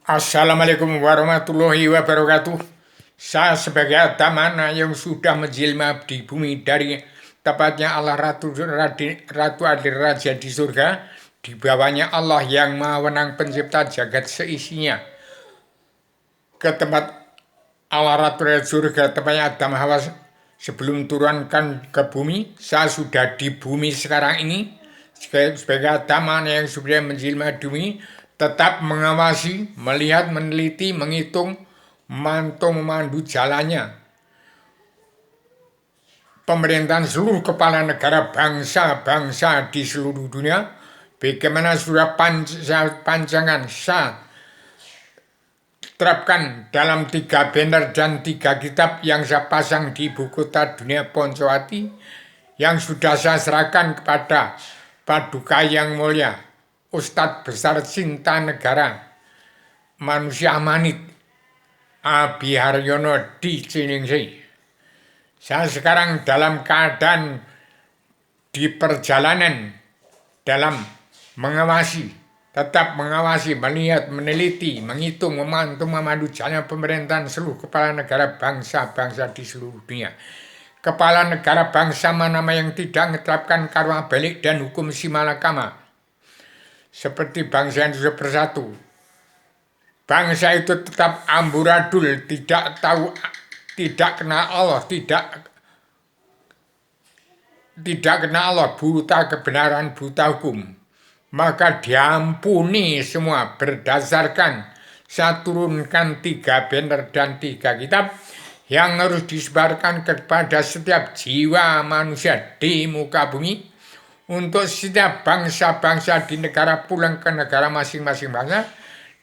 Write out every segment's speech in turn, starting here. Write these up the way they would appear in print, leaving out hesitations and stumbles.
Assalamualaikum warahmatullahi wabarakatuh. Saya sebagai Adamana yang sudah menjelma di bumi dari tepatnya Allah Ratu Adil Raja di surga, di bawahnya Allah yang Maha Wenang Pencipta jagat seisinya. Ke tempat Allah Ratu Raja surga, tepatnya Adam Hawa sebelum turunkan ke bumi, saya sudah di bumi sekarang ini sebagai Adamana yang sudah menjelma di bumi, tetap mengawasi, melihat, meneliti, menghitung, memantau, memandu jalannya pemerintahan seluruh kepala negara bangsa-bangsa di seluruh dunia. Bagaimana sudah panjangan saya terapkan dalam 3 banner dan 3 kitab yang saya pasang di ibu kota dunia Poncowati, yang sudah saya serahkan kepada Paduka yang mulia Ustadz Besar Cinta Negara Manusia Amanit Abi Haryono di Ciningsih. Saya sekarang dalam keadaan di perjalanan dalam mengawasi, tetap mengawasi, melihat, meneliti, menghitung, memantau, memandu jalannya pemerintahan seluruh kepala negara bangsa-bangsa di seluruh dunia. Kepala negara bangsa mana yang tidak menerapkan karma balik dan hukum simalakama seperti bangsa yang sudah bersatu. Bangsa itu tetap amburadul, tidak tahu, tidak kenal Allah, tidak kenal Allah, buta kebenaran, buta hukum. Maka diampuni semua berdasarkan saya turunkan 3 banner dan 3 kitab yang harus disebarkan kepada setiap jiwa manusia di muka bumi, untuk setiap bangsa-bangsa di negara pulang ke negara masing-masing bangsa,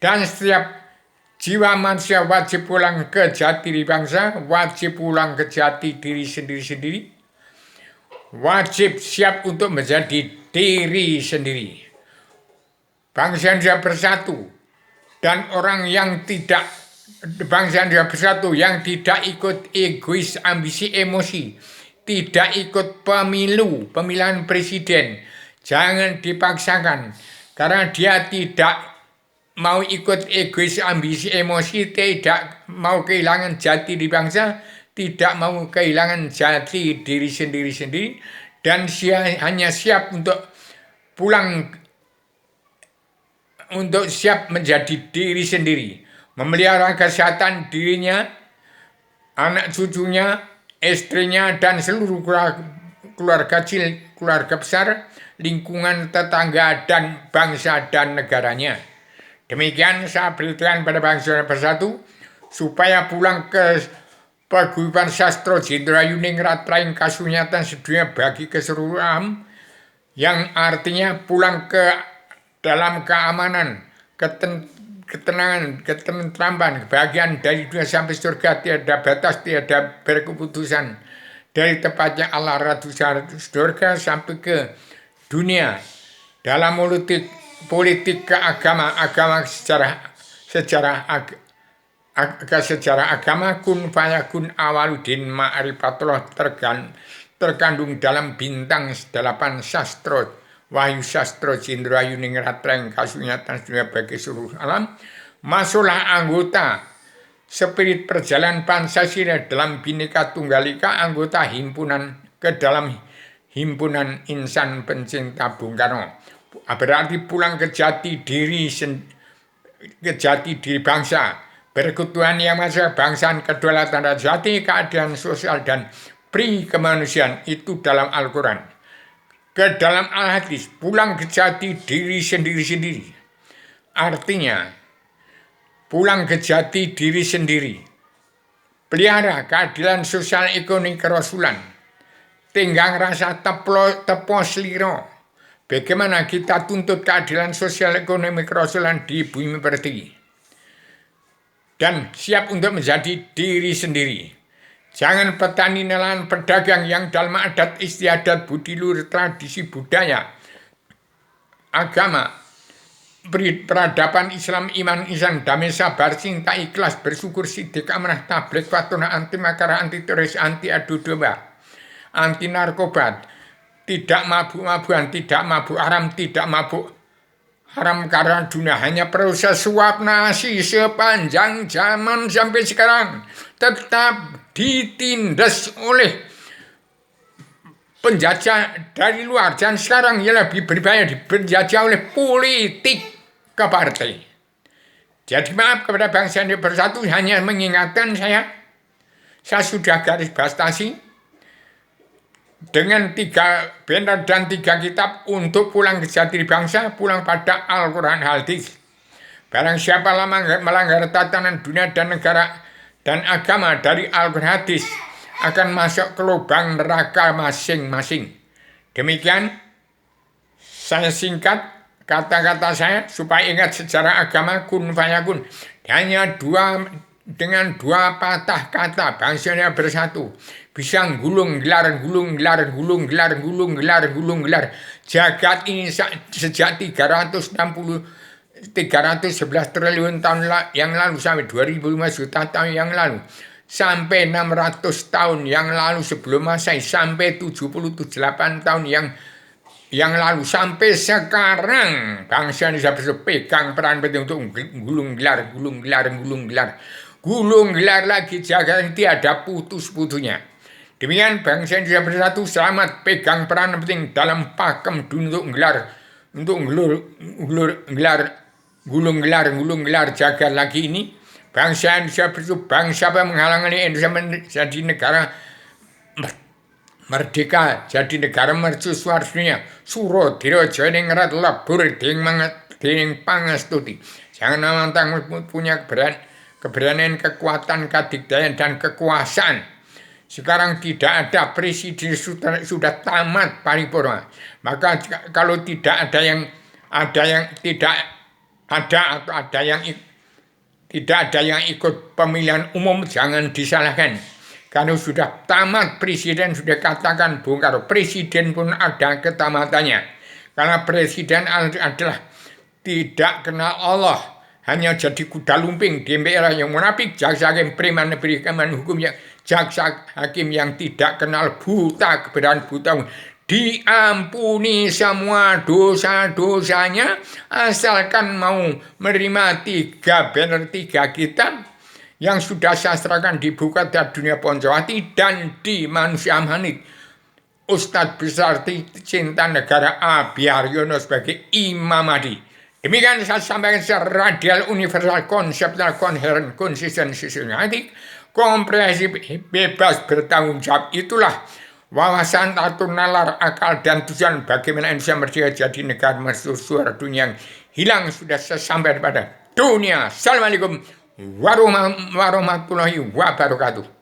dan setiap jiwa manusia wajib pulang ke jati diri bangsa, wajib pulang ke jati diri sendiri-sendiri, wajib siap untuk menjadi diri sendiri. Bangsa yang sudah bersatu dan orang yang tidak, bangsa yang sudah bersatu yang tidak ikut egois, ambisi, emosi, tidak ikut pemilihan presiden, jangan dipaksakan, karena dia tidak mau ikut egois, ambisi, emosi, tidak mau kehilangan jati di bangsa, tidak mau kehilangan jati diri sendiri-sendiri, dan hanya siap untuk pulang, untuk siap menjadi diri sendiri, memelihara kesehatan dirinya, anak cucunya, istrinya, dan seluruh keluarga kecil, keluarga besar, lingkungan tetangga, dan bangsa dan negaranya. Demikian saya beritahukan pada bangsa bersatu supaya pulang ke paguyuban sastro Jenderal Yuningrat Praing Kasunyatan sedunia bagi keseluruhan, yang artinya pulang ke dalam keamanan, ketenangan, ketentraman, kebahagiaan dari dunia sampai surga, tiada batas, tiada berkeputusan, dari tempatnya Allah Ratu surga sampai ke dunia, dalam politik agama sejarah agama kun fayakun awaludin ma'rifatullah terkandung dalam bintang 8 sastro Wahyu Sastro Jenderal Yuningrat Praing Kasunyatan dunia bagi seluruh alam. Masuklah anggota spirit perjalanan Pancasila dalam Bhinneka Tunggal Ika, anggota himpunan ke dalam himpunan insan pencinta Bung Karno. Berarti pulang ke jati diri bangsa, persekutuan yang masih bangsaan, kedaulatan jati, keadilan sosial, dan pri kemanusiaan itu dalam Al-Quran. Ke dalam Al-Hadis, pulang ke jati diri sendiri-sendiri. Artinya, pulang ke jati diri sendiri. Pelihara keadilan sosial ekonomi kerasulan. Tenggang rasa tepo seliro. Bagaimana kita tuntut keadilan sosial ekonomi kerasulan di bumi pertiwi. Dan siap untuk menjadi diri sendiri. Jangan petani, nelayan, pedagang yang dalam adat istiadat, budi luhur, tradisi, budaya, agama, peradaban Islam, iman, ihsan, damai, sabar, cinta, ikhlas, bersyukur, sidik, amanah, tabligh, fatona, anti makara, anti teroris, anti adu domba, anti narkoba, tidak mabuk-mabukan, tidak mabuk haram, tidak mabuk haram karena dunia hanya proses suap nasi sepanjang zaman sampai sekarang tetap ditindas oleh penjajah dari luar, dan sekarang ya lebih berbahaya dipenjajah oleh politik ke partai. Jadi maaf kepada bangsa ini bersatu, hanya mengingatkan saya sudah garis bastasi dengan 3 banner dan 3 kitab untuk pulang ke jati bangsa, pulang pada Al-Quran Hadis. Barang siapa melanggar tatanan dunia dan negara dan agama dari Al-Quran Hadis akan masuk ke lubang neraka masing-masing. Demikian saya singkat kata-kata saya supaya ingat sejarah agama kun fayakun. Hanya dengan 2 patah kata bangsa ini bersatu. Bisa gulung gelar. Jagat ini sejak 311 triliun tahun yang lalu sampai 2005 juta tahun yang lalu, sampai 600 tahun yang lalu sebelum Masehi, sampai 78 tahun yang lalu, sampai sekarang bangsa Indonesia berpegang peran penting untuk gulung gelar lagi, jaga tiada putus-putusnya. Demikian bangsa Indonesia bersatu, selamat pegang peran penting dalam pakem dunia untuk gulung gelar jaga lagi ini. Bangsa Indonesia bersatu, bangsa yang menghalangi Indonesia menjadi negara merdeka, jadi negara mercusuar dunia. Suro dirojo ning rat lebur ding pangestuti. Jangan mentang punya keberanian, kekuatan, kadikdayaan dan kekuasaan. Sekarang tidak ada presiden, sudah tamat paripurna. Maka kalau tidak ada yang tidak ada yang ikut pemilihan umum, jangan disalahkan. Kalau sudah tamat presiden, sudah katakan Bung Karno, presiden pun ada ketamatannya. Karena presiden adalah tidak kenal Allah, hanya jadi kuda lumping, DPR yang munafik, jaksa hakim preman negeri hukum yang jaksa hakim yang tidak kenal buta, kebenaran buta, diampuni semua dosa-dosanya asalkan mau menerima 3 banner 3 kitab yang sudah sastrakan dibuka dari dunia Poncowati dan di Manusia Manit. Ustadz besar cinta negara Abi Haryono sebagai Imam Mahdi. Demikian saya sampaikan secara radial, universal, konseptual, koheren, konsisten, sistematik, komprehensif, bebas bertanggung jawab. Itulah wawasan atau nalar akal dan tujuan bagaimana Indonesia merdeka jadi negara mercusuar dunia yang hilang sudah sampai pada dunia. Assalamualaikum warahmatullahi wabarakatuh.